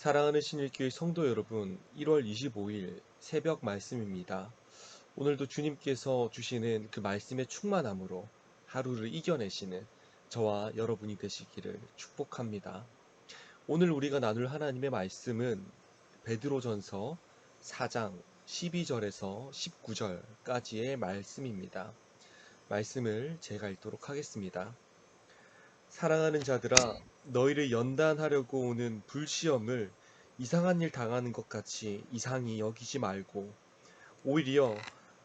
사랑하는 신일교회 성도 여러분, 1월 25일 새벽 말씀입니다. 오늘도 주님께서 주시는 그 말씀의 충만함으로 하루를 이겨내시는 저와 여러분이 되시기를 축복합니다. 오늘 우리가 나눌 하나님의 말씀은 베드로전서 4장 12절에서 19절까지의 말씀입니다. 말씀을 제가 읽도록 하겠습니다. 사랑하는 자들아, 너희를 연단하려고 오는 불시험을 이상한 일 당하는 것 같이 이상히 여기지 말고 오히려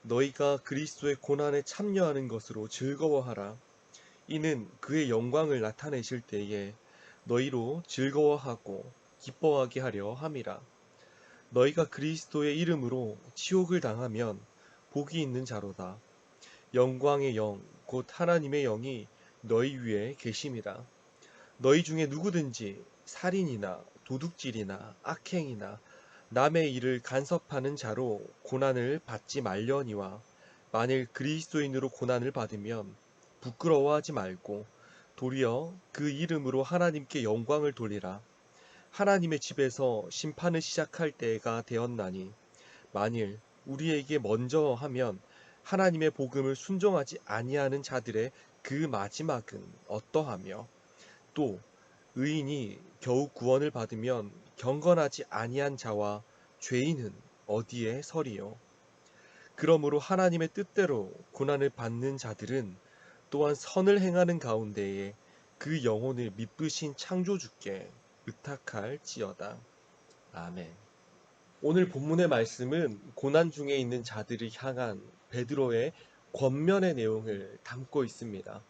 너희가 그리스도의 고난에 참여하는 것으로 즐거워하라. 이는 그의 영광을 나타내실 때에 너희로 즐거워하고 기뻐하게 하려 함이라. 너희가 그리스도의 이름으로 치욕을 당하면 복이 있는 자로다. 영광의 영, 곧 하나님의 영이 너희 위에 계심이라. 너희 중에 누구든지 살인이나 도둑질이나 악행이나 남의 일을 간섭하는 자로 고난을 받지 말려니와, 만일 그리스도인으로 고난을 받으면 부끄러워하지 말고 도리어 그 이름으로 하나님께 영광을 돌리라. 하나님의 집에서 심판을 시작할 때가 되었나니, 만일 우리에게 먼저 하면 하나님의 복음을 순종하지 아니하는 자들의 그 마지막은 어떠하며, 또 의인이 겨우 구원을 받으면 경건하지 아니한 자와 죄인은 어디에 서리요. 그러므로 하나님의 뜻대로 고난을 받는 자들은 또한 선을 행하는 가운데에 그 영혼을 미쁘신 창조주께 의탁할지어다. 아멘. 오늘 본문의 말씀은 고난 중에 있는 자들을 향한 베드로의 권면의 내용을 담고 있습니다.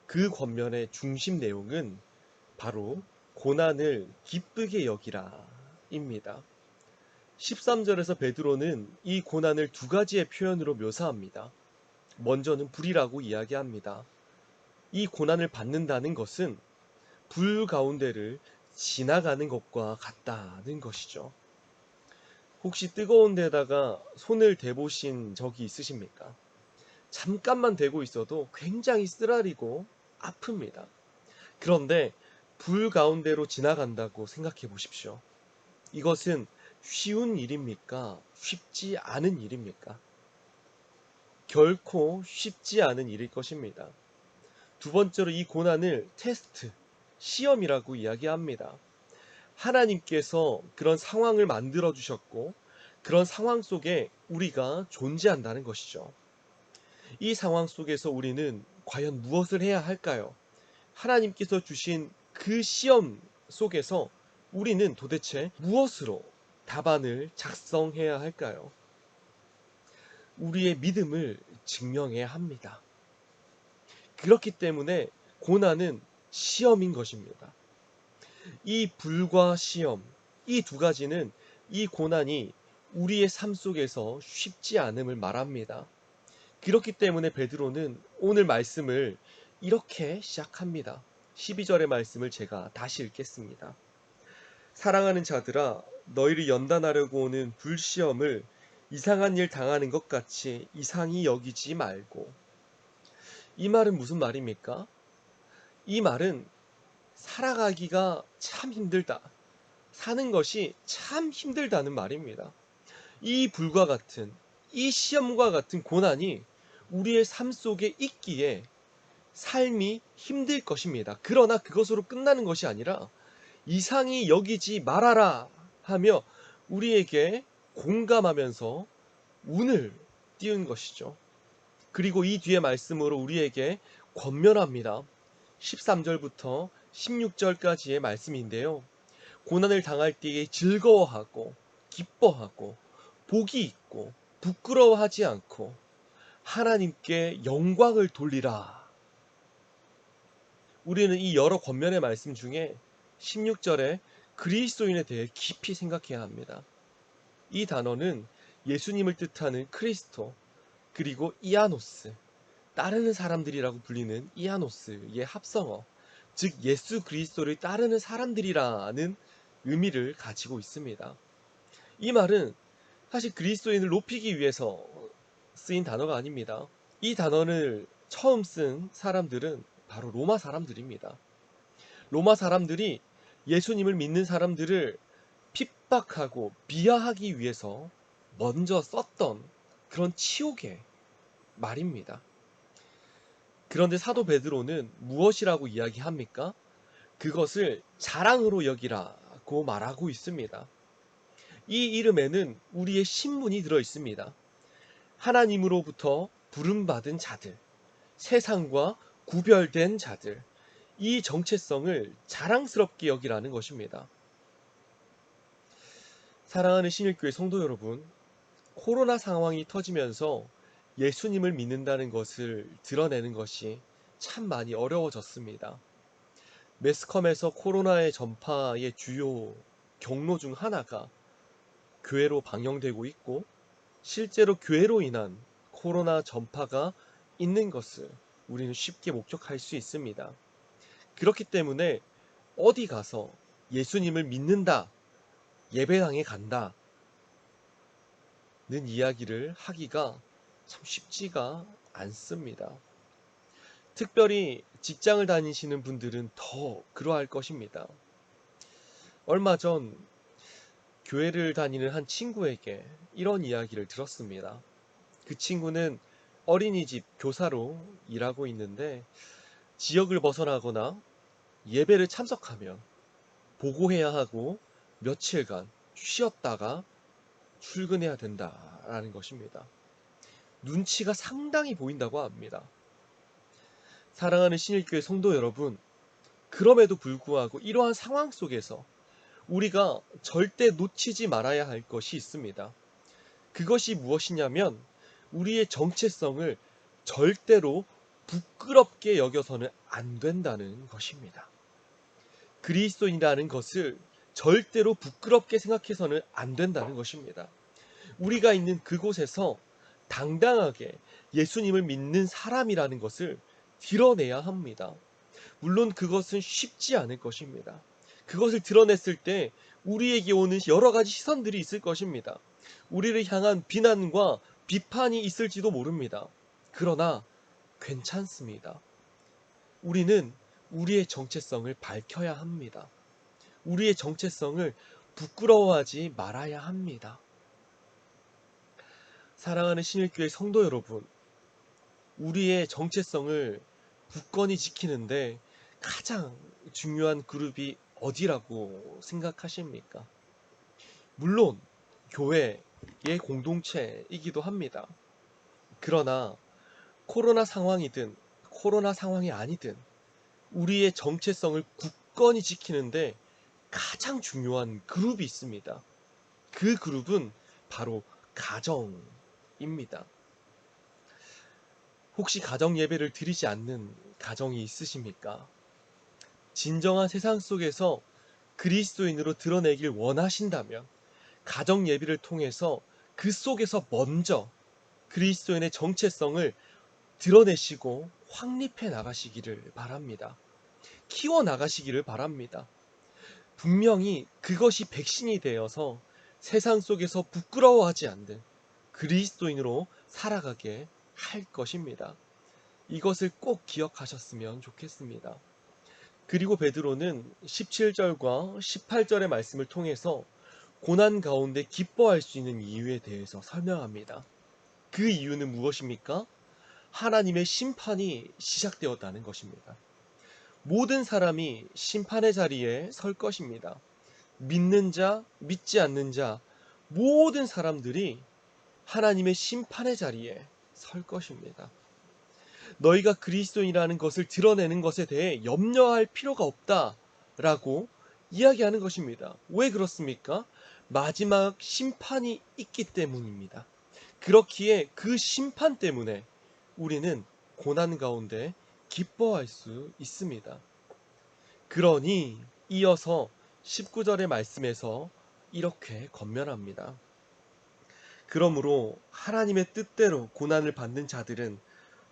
그 권면의 중심 내용은 바로 고난을 기쁘게 여기라 입니다. 13절에서 베드로는 이 고난을 두 가지의 표현으로 묘사합니다. 먼저는 불이라고 이야기합니다. 이 고난을 받는다는 것은 불 가운데를 지나가는 것과 같다는 것이죠. 혹시 뜨거운 데다가 손을 대보신 적이 있으십니까? 잠깐만 대고 있어도 굉장히 쓰라리고 아픕니다. 그런데 불 가운데로 지나간다고 생각해 보십시오. 이것은 쉬운 일입니까? 쉽지 않은 일입니까? 결코 쉽지 않은 일일 것입니다. 두 번째로 이 고난을 테스트, 시험이라고 이야기합니다. 하나님께서 그런 상황을 만들어 주셨고, 그런 상황 속에 우리가 존재한다는 것이죠. 이 상황 속에서 우리는 과연 무엇을 해야 할까요? 하나님께서 주신 그 시험 속에서 우리는 도대체 무엇으로 답안을 작성해야 할까요? 우리의 믿음을 증명해야 합니다. 그렇기 때문에 고난은 시험인 것입니다. 이 불과 시험, 이 두 가지는 이 고난이 우리의 삶 속에서 쉽지 않음을 말합니다. 그렇기 때문에 베드로는 오늘 말씀을 이렇게 시작합니다. 12절의 말씀을 제가 다시 읽겠습니다. 사랑하는 자들아, 너희를 연단하려고 오는 불시험을 이상한 일 당하는 것 같이 이상히 여기지 말고. 이 말은 무슨 말입니까? 이 말은 살아가기가 참 힘들다, 사는 것이 참 힘들다는 말입니다. 이 불과 같은, 이 시험과 같은 고난이 우리의 삶 속에 있기에 삶이 힘들 것입니다. 그러나 그것으로 끝나는 것이 아니라 이상히 여기지 말아라 하며 우리에게 공감하면서 운을 띄운 것이죠. 그리고 이 뒤에 말씀으로 우리에게 권면합니다. 13절부터 16절까지의 말씀인데요. 고난을 당할 때에 즐거워하고 기뻐하고 복이 있고 부끄러워하지 않고 하나님께 영광을 돌리라. 우리는 이 여러 권면의 말씀 중에 16절에 그리스도인에 대해 깊이 생각해야 합니다. 이 단어는 예수님을 뜻하는 크리스토, 그리고 이아노스, 따르는 사람들이라고 불리는 이아노스의 합성어, 즉 예수 그리스도를 따르는 사람들이라는 의미를 가지고 있습니다. 이 말은 사실 그리스도인을 높이기 위해서 쓰인 단어가 아닙니다. 이 단어를 처음 쓴 사람들은 바로 로마 사람들입니다. 로마 사람들이 예수님을 믿는 사람들을 핍박하고 비하하기 위해서 먼저 썼던 그런 치욕의 말입니다. 그런데 사도 베드로는 무엇이라고 이야기합니까? 그것을 자랑으로 여기라고 말하고 있습니다. 이 이름에는 우리의 신분이 들어 있습니다. 하나님으로부터 부름받은 자들, 세상과 구별된 자들, 이 정체성을 자랑스럽게 여기라는 것입니다. 사랑하는 신일교회 성도 여러분, 코로나 상황이 터지면서 예수님을 믿는다는 것을 드러내는 것이 참 많이 어려워졌습니다. 매스컴에서 코로나의 전파의 주요 경로 중 하나가 교회로 방영되고 있고, 실제로 교회로 인한 코로나 전파가 있는 것을 우리는 쉽게 목격할 수 있습니다. 그렇기 때문에 어디 가서 예수님을 믿는다, 예배당에 간다 는 이야기를 하기가 참 쉽지가 않습니다. 특별히 직장을 다니시는 분들은 더 그러할 것입니다. 얼마 전 교회를 다니는 한 친구에게 이런 이야기를 들었습니다. 그 친구는 어린이집 교사로 일하고 있는데, 지역을 벗어나거나 예배를 참석하면 보고해야 하고 며칠간 쉬었다가 출근해야 된다라는 것입니다. 눈치가 상당히 보인다고 합니다. 사랑하는 신일교회 성도 여러분, 그럼에도 불구하고 이러한 상황 속에서 우리가 절대 놓치지 말아야 할 것이 있습니다. 그것이 무엇이냐면, 우리의 정체성을 절대로 부끄럽게 여겨서는 안 된다는 것입니다. 그리스도인이라는 것을 절대로 부끄럽게 생각해서는 안 된다는 것입니다. 우리가 있는 그곳에서 당당하게 예수님을 믿는 사람이라는 것을 드러내야 합니다. 물론 그것은 쉽지 않을 것입니다. 그것을 드러냈을 때 우리에게 오는 여러 가지 시선들이 있을 것입니다. 우리를 향한 비난과 비판이 있을지도 모릅니다. 그러나 괜찮습니다. 우리는 우리의 정체성을 밝혀야 합니다. 우리의 정체성을 부끄러워하지 말아야 합니다. 사랑하는 신일교회 성도 여러분, 우리의 정체성을 굳건히 지키는데 가장 중요한 그룹이 어디라고 생각하십니까? 물론 교회의 공동체이기도 합니다. 그러나 코로나 상황이든 코로나 상황이 아니든 우리의 정체성을 굳건히 지키는데 가장 중요한 그룹이 있습니다. 그 그룹은 바로 가정입니다. 혹시 가정 예배를 드리지 않는 가정이 있으십니까? 진정한 세상 속에서 그리스도인으로 드러내길 원하신다면 가정 예배를 통해서 그 속에서 먼저 그리스도인의 정체성을 드러내시고 확립해 나가시기를 바랍니다. 키워 나가시기를 바랍니다. 분명히 그것이 백신이 되어서 세상 속에서 부끄러워하지 않는 그리스도인으로 살아가게 할 것입니다. 이것을 꼭 기억하셨으면 좋겠습니다. 그리고 베드로는 17절과 18절의 말씀을 통해서 고난 가운데 기뻐할 수 있는 이유에 대해서 설명합니다. 그 이유는 무엇입니까? 하나님의 심판이 시작되었다는 것입니다. 모든 사람이 심판의 자리에 설 것입니다. 믿는 자, 믿지 않는 자, 모든 사람들이 하나님의 심판의 자리에 설 것입니다. 너희가 그리스도인이라는 것을 드러내는 것에 대해 염려할 필요가 없다라고 이야기하는 것입니다. 왜 그렇습니까? 마지막 심판이 있기 때문입니다. 그렇기에 그 심판 때문에 우리는 고난 가운데 기뻐할 수 있습니다. 그러니 이어서 19절의 말씀에서 이렇게 권면합니다. 그러므로 하나님의 뜻대로 고난을 받는 자들은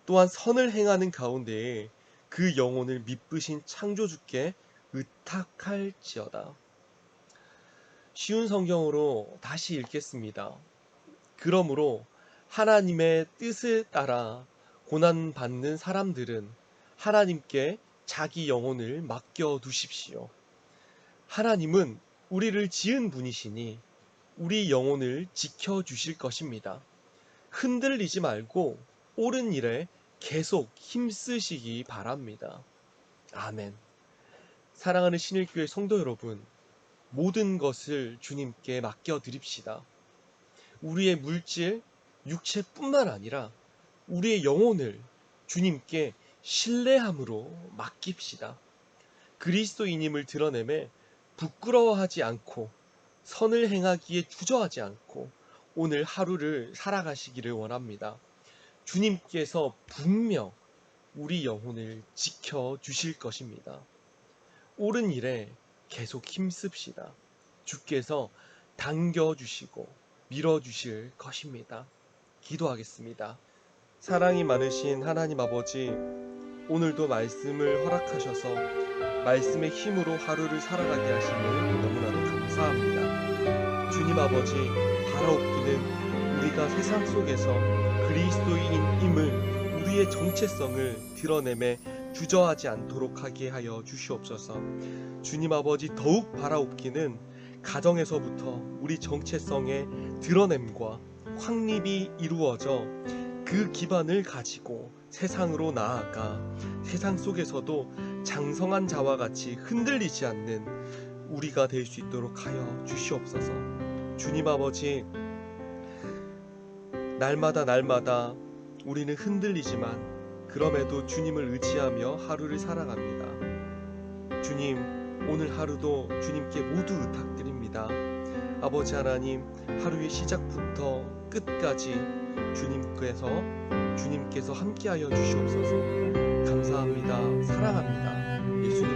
또한 선을 행하는 가운데에 그 영혼을 미쁘신 창조주께 의탁할지어다. 쉬운 성경으로 다시 읽겠습니다. 그러므로 하나님의 뜻을 따라 고난받는 사람들은 하나님께 자기 영혼을 맡겨 두십시오. 하나님은 우리를 지은 분이시니 우리 영혼을 지켜주실 것입니다. 흔들리지 말고 옳은 일에 계속 힘쓰시기 바랍니다. 아멘. 사랑하는 신일교회 성도 여러분, 모든 것을 주님께 맡겨드립시다. 우리의 물질, 육체뿐만 아니라 우리의 영혼을 주님께 신뢰함으로 맡깁시다. 그리스도인임을 드러내매 부끄러워하지 않고 선을 행하기에 주저하지 않고 오늘 하루를 살아가시기를 원합니다. 주님께서 분명 우리 영혼을 지켜주실 것입니다. 옳은 일에 계속 힘씁시다. 주께서 당겨주시고 밀어주실 것입니다. 기도하겠습니다. 사랑이 많으신 하나님 아버지, 오늘도 말씀을 허락하셔서 말씀의 힘으로 하루를 살아가게 하시니 너무나도 감사합니다. 주님 아버지, 바라옵기는 우리가 세상 속에서 그리스도인임을, 우리의 정체성을 드러내매 주저하지 않도록 하게 하여 주시옵소서. 주님 아버지, 더욱 바라옵기는 가정에서부터 우리 정체성의 드러냄과 확립이 이루어져 그 기반을 가지고 세상으로 나아가 세상 속에서도 장성한 자와 같이 흔들리지 않는 우리가 될 수 있도록 하여 주시옵소서. 주님 아버지, 날마다 우리는 흔들리지만 그럼에도 주님을 의지하며 하루를 살아갑니다. 주님, 오늘 하루도 주님께 모두 의탁드립니다. 아버지 하나님, 하루의 시작부터 끝까지 주님께서 함께하여 주시옵소서. 감사합니다. 사랑합니다. 예수님